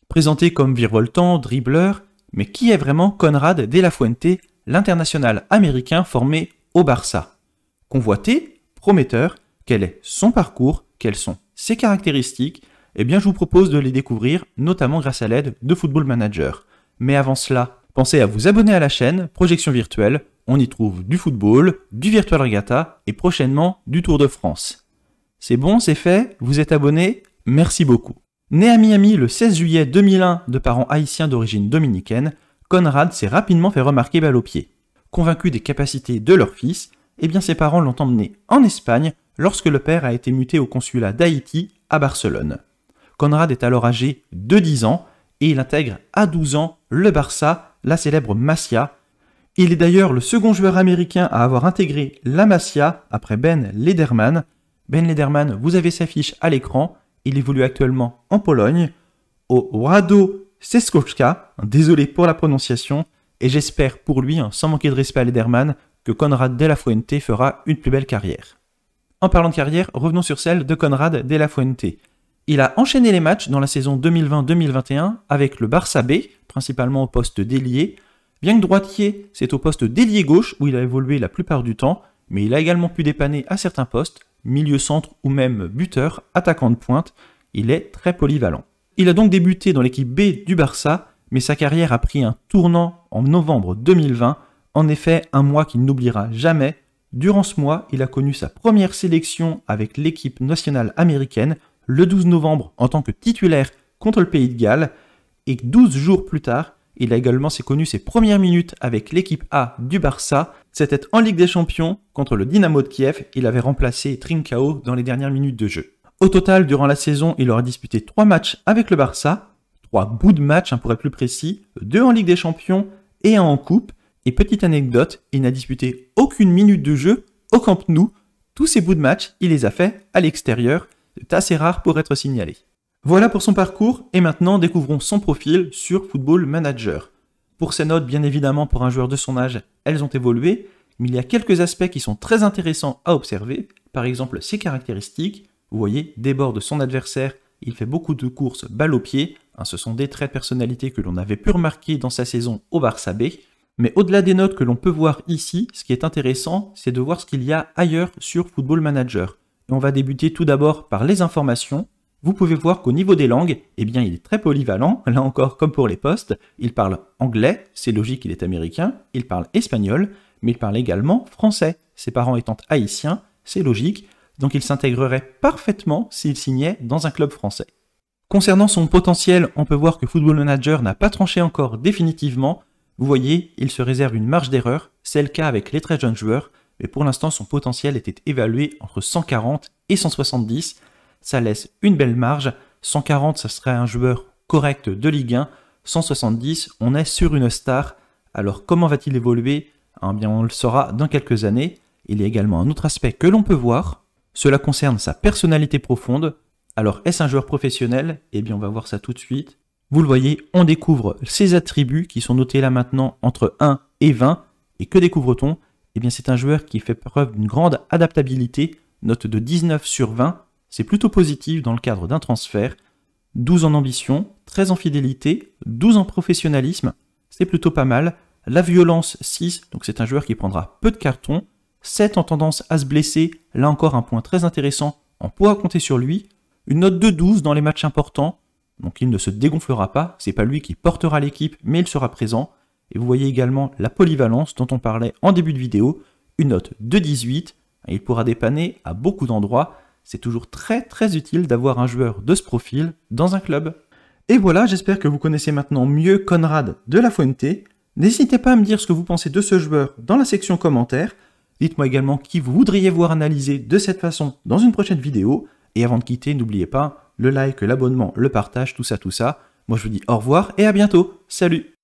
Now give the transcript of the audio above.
Présenté comme virevoltant, dribbleur, mais qui est vraiment Konrad de la Fuente, l'international américain formé au Barça? Convoité, prometteur, quel est son parcours, quelles sont ses caractéristiques? Eh bien, je vous propose de les découvrir, notamment grâce à l'aide de Football Manager. Mais avant cela, pensez à vous abonner à la chaîne Projection Virtuelle. On y trouve du football, du Virtual Regatta et prochainement du Tour de France. C'est bon, c'est fait? Vous êtes abonné? Merci beaucoup. Né à Miami le 16 juillet 2001 de parents haïtiens d'origine dominicaine, Konrad s'est rapidement fait remarquer balle au pied. Convaincu des capacités de leur fils, eh bien ses parents l'ont emmené en Espagne lorsque le père a été muté au consulat d'Haïti à Barcelone. Konrad est alors âgé de 10 ans et il intègre à 12 ans le Barça, la célèbre Masia. Il est d'ailleurs le second joueur américain à avoir intégré la Masia après Ben Lederman. Ben Lederman, vous avez sa fiche à l'écran. Il évolue actuellement en Pologne, au Radow Czeskoczka, désolé pour la prononciation, et j'espère pour lui, sans manquer de respect à Lederman, que Konrad de la Fuente fera une plus belle carrière. En parlant de carrière, revenons sur celle de Konrad de la Fuente. Il a enchaîné les matchs dans la saison 2020-2021 avec le Barça B, principalement au poste d'ailier. Bien que droitier, c'est au poste d'ailier gauche où il a évolué la plupart du temps, mais il a également pu dépanner à certains postes, milieu centre ou même buteur, attaquant de pointe. Il est très polyvalent. Il a donc débuté dans l'équipe B du Barça, mais sa carrière a pris un tournant en novembre 2020. En effet, un mois qu'il n'oubliera jamais. Durant ce mois, il a connu sa première sélection avec l'équipe nationale américaine le 12 novembre en tant que titulaire contre le Pays de Galles, et 12 jours plus tard, il a également connu ses premières minutes avec l'équipe A du Barça. C'était en Ligue des Champions contre le Dynamo de Kiev. Il avait remplacé Trincao dans les dernières minutes de jeu. Au total, durant la saison, il aura disputé 3 matchs avec le Barça, 3 bouts de match pour être plus précis, 2 en Ligue des Champions et 1 en Coupe. Et petite anecdote, il n'a disputé aucune minute de jeu au Camp Nou. Tous ces bouts de match, il les a fait à l'extérieur. C'est assez rare pour être signalé. Voilà pour son parcours, et maintenant découvrons son profil sur Football Manager. Pour ses notes, bien évidemment, pour un joueur de son âge, elles ont évolué, mais il y a quelques aspects qui sont très intéressants à observer, par exemple ses caractéristiques. Vous voyez, déborde son adversaire, il fait beaucoup de courses balle au pied, ce sont des traits de personnalité que l'on avait pu remarquer dans sa saison au Barça B. Mais au-delà des notes que l'on peut voir ici, ce qui est intéressant, c'est de voir ce qu'il y a ailleurs sur Football Manager. Et on va débuter tout d'abord par les informations. Vous pouvez voir qu'au niveau des langues, eh bien, il est très polyvalent, là encore comme pour les postes. Il parle anglais, c'est logique, il est américain. Il parle espagnol, mais il parle également français. Ses parents étant haïtiens, c'est logique, donc il s'intégrerait parfaitement s'il signait dans un club français. Concernant son potentiel, on peut voir que Football Manager n'a pas tranché encore définitivement. Vous voyez, il se réserve une marge d'erreur, c'est le cas avec les très jeunes joueurs, mais pour l'instant son potentiel était évalué entre 140 et 170. Ça laisse une belle marge. 140, ça serait un joueur correct de Ligue 1. 170, on est sur une star. Alors comment va-t-il évoluer? Eh bien, on le saura dans quelques années. Il y a également un autre aspect que l'on peut voir. Cela concerne sa personnalité profonde. Alors est-ce un joueur professionnel? Eh bien on va voir ça tout de suite. Vous le voyez, on découvre ses attributs qui sont notés là maintenant entre 1 et 20. Et que découvre-t-on? Eh bien c'est un joueur qui fait preuve d'une grande adaptabilité, note de 19 sur 20. C'est plutôt positif dans le cadre d'un transfert. 12 en ambition, 13 en fidélité, 12 en professionnalisme, c'est plutôt pas mal. La violence, 6, donc c'est un joueur qui prendra peu de cartons. 7 en tendance à se blesser, là encore un point très intéressant, on pourra compter sur lui. Une note de 12 dans les matchs importants, donc il ne se dégonflera pas, c'est pas lui qui portera l'équipe, mais il sera présent. Et vous voyez également la polyvalence dont on parlait en début de vidéo, une note de 18, il pourra dépanner à beaucoup d'endroits. C'est toujours très utile d'avoir un joueur de ce profil dans un club. Et voilà, j'espère que vous connaissez maintenant mieux Konrad de la Fuente. N'hésitez pas à me dire ce que vous pensez de ce joueur dans la section commentaires. Dites-moi également qui vous voudriez voir analyser de cette façon dans une prochaine vidéo. Et avant de quitter, n'oubliez pas le like, l'abonnement, le partage, tout ça. Moi je vous dis au revoir et à bientôt. Salut!